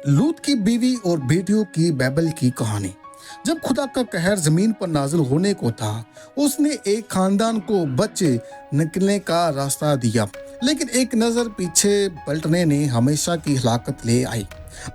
लूत की बीवी और बेटियों की बाइबल की कहानी। जब खुदा का कहर जमीन पर नाजिल होने को था, उसने एक खानदान को बचे निकलने का रास्ता दिया, लेकिन एक नजर पीछे पलटने ने हमेशा की हलाकत ले आई।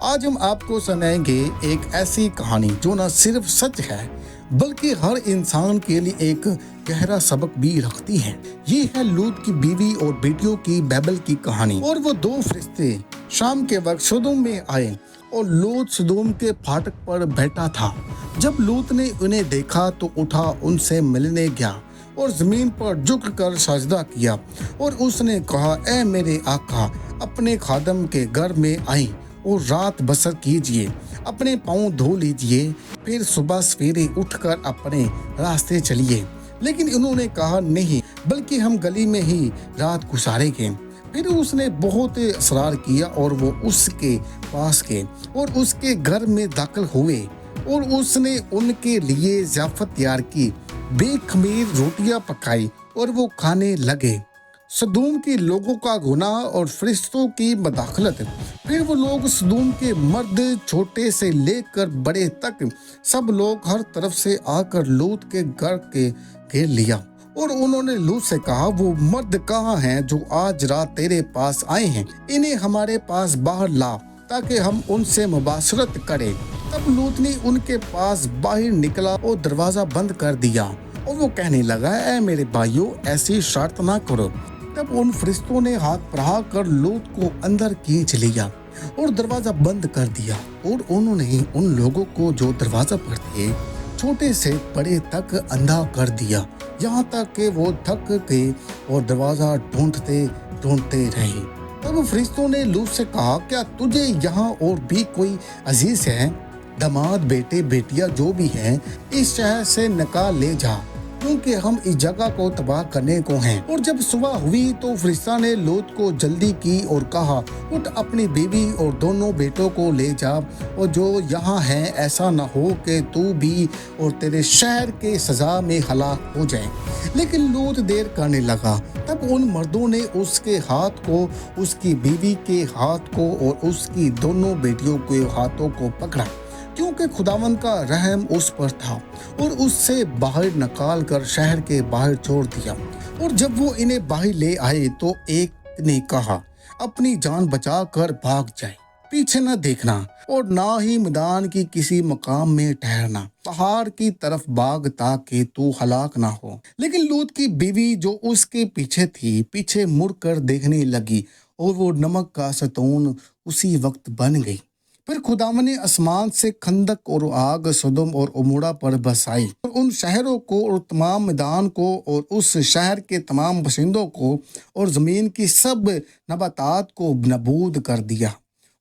आज हम आपको सुनाएंगे एक ऐसी कहानी जो न सिर्फ सच है बल्कि हर इंसान के लिए एक गहरा सबक भी रखती है। ये है लूत की बीवी और बेटियों की बाइबल की कहानी। और वो दो फरिश्ते शाम के वक्त सदोम में आए और लूत सदोम के फाटक पर बैठा था। जब लूत ने उन्हें देखा तो उठा, उनसे मिलने गया और जमीन पर झुककर सजदा किया और उसने कहा, ऐ मेरे आका, अपने खादम के घर में आई और रात बसर कीजिए, अपने पाँव धो लीजिए, फिर सुबह सवेरे उठकर अपने रास्ते चलिए। लेकिन उन्होंने कहा, नहीं, बल्कि हम गली में ही रात गुजारेंगे। फिर उसने बहुत असरार किया और वो उसके पास गए और उसके घर में दाखिल हुए और उसने उनके लिए ज़ियाफत तैयार की, बेखमीर रोटियां पकाई और वो खाने लगे। सदूम के लोगों का गुनाह और फरिश्तों की मदाखलत। फिर वो लोग सदूम के मर्द छोटे से लेकर बड़े तक सब लोग हर तरफ से आकर लूत के घर के घेर लिया और उन्होंने लूत से कहा, वो मर्द कहाँ हैं जो आज रात तेरे पास आए हैं? इन्हें हमारे पास बाहर ला ताकि हम उनसे मुबाशरत करें। तब लूत ने उनके पास बाहर निकला और दरवाजा बंद कर दिया और वो कहने लगा, ऐ मेरे भाइयों, ऐसी शर्त ना करो। तब उन फरिश्तों ने हाथ बढ़ा कर लूत को अंदर खींच लिया और दरवाजा बंद कर दिया और उन्होंने उन लोगों को जो दरवाजा पर थे, छोटे से बड़े तक अंधा कर दिया, यहाँ तक कि वो थक गए और दरवाजा ढूंढते रहे। तब फरिश्तों ने लूत से कहा, क्या तुझे यहाँ और भी कोई अजीज है? दामाद, बेटे, बेटियां जो भी हैं, इस शहर से निकाल ले जा, क्योंकि हम इस जगह को तबाह करने को हैं। और जब सुबह हुई तो फरिश्ता ने लूत को जल्दी की और कहा, उठ, अपनी बीवी और दोनों बेटों को ले जा और जो यहाँ हैं, ऐसा न हो कि तू भी और तेरे शहर के सजा में हलाक हो जाए। लेकिन लूत देर करने लगा। तब उन मर्दों ने उसके हाथ को, उसकी बीवी के हाथ को और उसकी दोनों बेटियों के हाथों को पकड़ा, क्योंकि खुदावंद का रहम उस पर था, और उससे बाहर निकाल कर शहर के बाहर छोड़ दिया। और जब वो इन्हें बाहर ले आए तो एक ने कहा, अपनी जान बचा कर भाग जाए, पीछे न देखना और ना ही मैदान की किसी मकाम में ठहरना, पहाड़ की तरफ भाग ताकि तू हलाक ना हो। लेकिन लूत की बीवी जो उसके पीछे थी, पीछे मुड़कर देखने लगी और वो नमक का सतून उसी वक्त बन गई। फिर खुदावन ने आसमान से खंदक और आग सदोम और उमोड़ा पर बरसाई और उन शहरों को और तमाम मैदान को और उस शहर के तमाम बशिंदों को और जमीन की सब नबातात को नबूद कर दिया।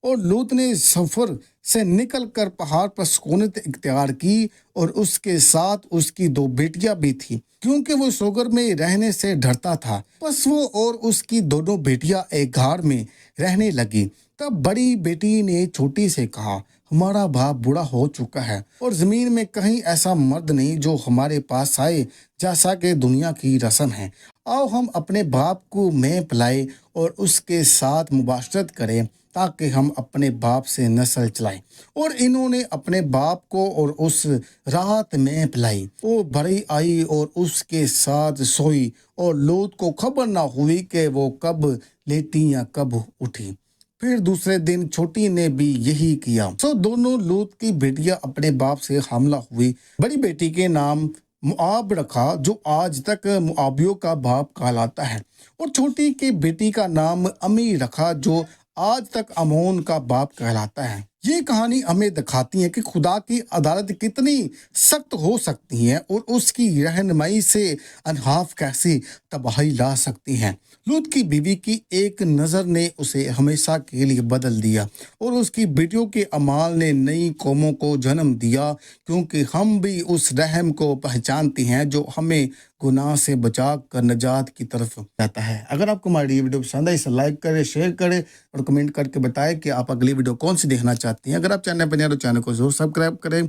और लूत ने सफर से निकलकर पहाड़ पर सुकूनत इख्तियार की और उसके साथ उसकी दो बेटियां भी थी, क्योंकि वो सोगर में रहने से डरता था। बस वो और उसकी दोनों बेटियां एक घर में रहने लगी। तब बड़ी बेटी ने छोटी से कहा, हमारा बाप बूढ़ा हो चुका है और जमीन में कहीं ऐसा मर्द नहीं जो हमारे पास आए, जैसा कि दुनिया की रस्म है। आओ हम अपने बाप को में पिलाए और उसके साथ मुबाशरत करें ताकि हम अपने बाप से नस्ल चलाएं। और इन्होंने अपने बाप को और उस रात में पिलाई। वो बड़ी आई और उसके साथ सोई और लूत को खबर ना हुई कि वो कब लेटी या कब उठी। फिर दूसरे दिन छोटी ने भी यही किया। सो दोनों लूत की बेटियां अपने बाप से हामला हुई। बड़ी बेटी के नाम मुआब रखा, जो आज तक मुआबियों का बाप कहलाता है, और छोटी की बेटी का नाम अमी रखा, जो आज तक अमोन का बाप कहलाता है। ये कहानी हमें दिखाती है कि खुदा की अदालत कितनी सख्त हो सकती है और उसकी रहनुमाई से अनहाफ कैसी तबाही ला सकती है। लूत की बीवी की एक नज़र ने उसे हमेशा के लिए बदल दिया और उसकी बेटियों के अमाल ने नई कौमों को जन्म दिया, क्योंकि हम भी उस रहम को पहचानते हैं जो हमें गुनाह से बचा कर नजात की तरफ जाता है। अगर आपको हमारी वीडियो पसंद है, इसे लाइक करें, शेयर करें और कमेंट करके बताएं कि आप अगली वीडियो कौन सी देखना चाहते हैं। अगर आप चैनल पर नए हो तो चैनल को जरूर सब्सक्राइब करें।